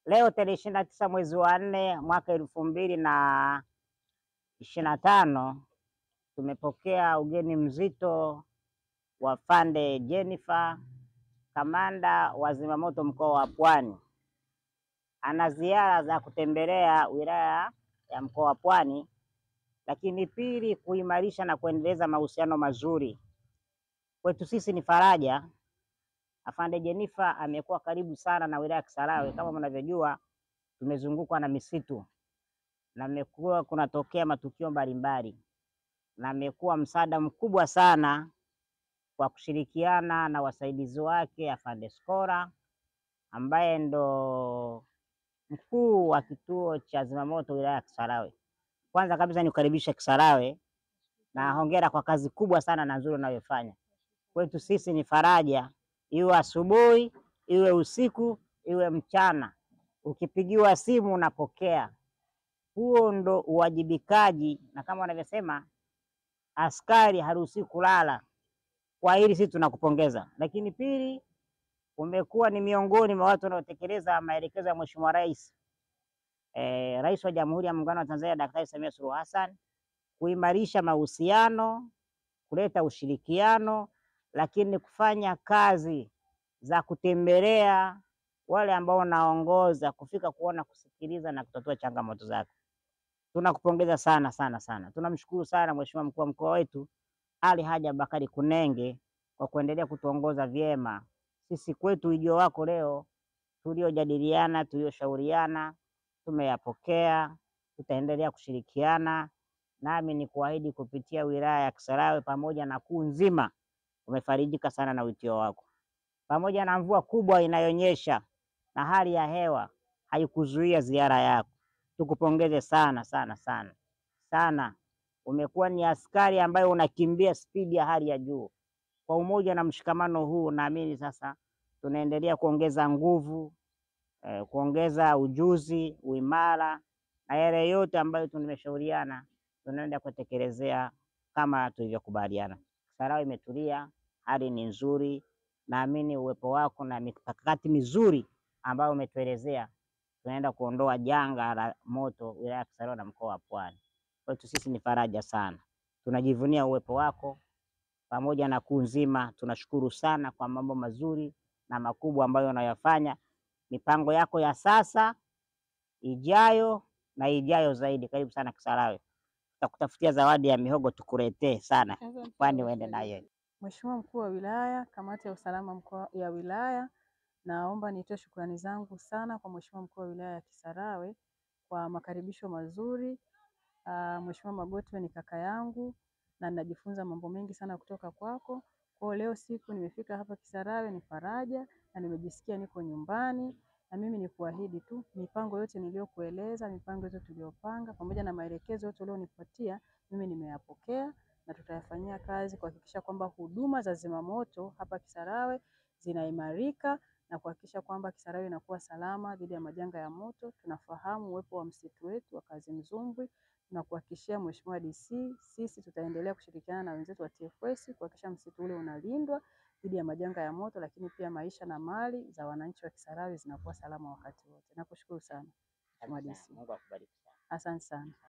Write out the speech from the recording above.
Leo tarehe 29 mwezi wa 4 mwaka 2025 tumepokea ugeni mzito wa Afande Jennifer, kamanda wa zimamoto mkoa wa Pwani. Ana ziara za kutembelea wilaya ya mkoa wa Pwani, lakini pili, kuimarisha na kuendeleza mahusiano mazuri. Kwetu sisi ni faraja. Afande Jennifer amekuwa karibu sana na wilaya ya Kisarawe. Kama mnavyojua, tumezungukwa na misitu na amekuwa kunatokea matukio mbalimbali, na amekuwa msaada mkubwa sana kwa kushirikiana na wasaidizi wake Afande Skora ambaye ndo mkuu wa kituo cha zimamoto wilaya ya Kisarawe. Kwanza kabisa nikukaribisha Kisarawe na hongera kwa kazi kubwa sana na nzuri unayofanya. Kwetu sisi ni faraja, iwe asubuhi, iwe usiku, iwe mchana. Ukipigiwa simu unapokea. Huo ndo uwajibikaji, na kama wanavyosema askari haruhusiwi kulala. Kwa hili sisi tunakupongeza. Lakini pili, umekuwa ni miongoni mwa watu wanaotekeleza maelekezo ya Mheshimiwa Rais, Rais wa Jamhuri ya Muungano wa Tanzania Daktari Samia Suluhu Hassan, kuimarisha mahusiano, kuleta ushirikiano, lakini kufanya kazi za kutembelea wale ambao wanaongoza, kufika kuona, kusikiliza na kutatua changamoto zake. Tunakupongeza sana sana sana. Tunamshukuru sana Mheshimiwa mkuu wa mkoa wetu Ali Haji Abakari Kunenge kwa kuendelea kutuongoza vyema. Sisi kwetu ujio wako leo, tuliojadiliana, tulioshauriana, tumeyapokea, tutaendelea kushirikiana. Nami ni kuahidi kupitia wilaya ya Kisarawe pamoja na kuu nzima, umefarijika sana na witio wako. Pamoja na mvua kubwa inayonyesha na hali ya hewa haikuzuia ziara yako. Tukupongeze sana sana sana sana. Umekuwa ni askari ambaye unakimbia spidi ya hali ya juu. Kwa umoja na mshikamano huu, naamini sasa tunaendelea kuongeza nguvu, kuongeza ujuzi, uimara, na yale yote ambayo tumeshauriana tunaenda kutekelezea kama tulivyokubaliana. Kisarawe imetulia, hali ni nzuri. Naamini uwepo wako na mikakati mizuri ambayo umetuelezea, tunaenda kuondoa janga la moto wilaya ya Kisarawe na mkoa wa Pwani. Kwetu sisi ni faraja sana. Tunajivunia uwepo wako pamoja na kuu nzima. Tunashukuru sana kwa mambo mazuri na makubwa ambayo unayofanya. Mipango yako ya sasa, ijayo na ijayo zaidi. Karibu sana Kisarawe. Tutakutafutia zawadi ya mihogo tukuletee sana, kwani uende nayo. Mheshimiwa Mkuu wa Wilaya, Kamati ya Usalama mkoa ya Wilaya, naomba nitoe shukrani zangu sana kwa Mheshimiwa Mkuu wa Wilaya ya Kisarawe kwa makaribisho mazuri. Mheshimiwa Magotwe ni kaka yangu na ninajifunza mambo mengi sana kutoka kwako. Kwa leo siku nimefika hapa Kisarawe ni faraja na nimejisikia niko nyumbani, na mimi ni kuahidi tu mipango yote niliyokueleza, mipango yote tuliyopanga pamoja na maelekezo yote ulionipatia mimi nimeyapokea na tutayafanyia kazi kuhakikisha kwamba huduma za zimamoto hapa Kisarawe zinaimarika na kuhakikisha kwamba Kisarawe inakuwa salama dhidi ya majanga ya moto. Tunafahamu uwepo wa msitu wetu wa Kazimzumbwi na kuhakikishia Mheshimiwa DC, sisi tutaendelea kushirikiana na wenzetu wa TFS kuhakikisha msitu ule unalindwa dhidi ya majanga ya moto, lakini pia maisha na mali za wananchi wa Kisarawe zinakuwa salama wakati wote. Nakushukuru sana Mheshimiwa DC. Mungu akubariki sana. Asante sana.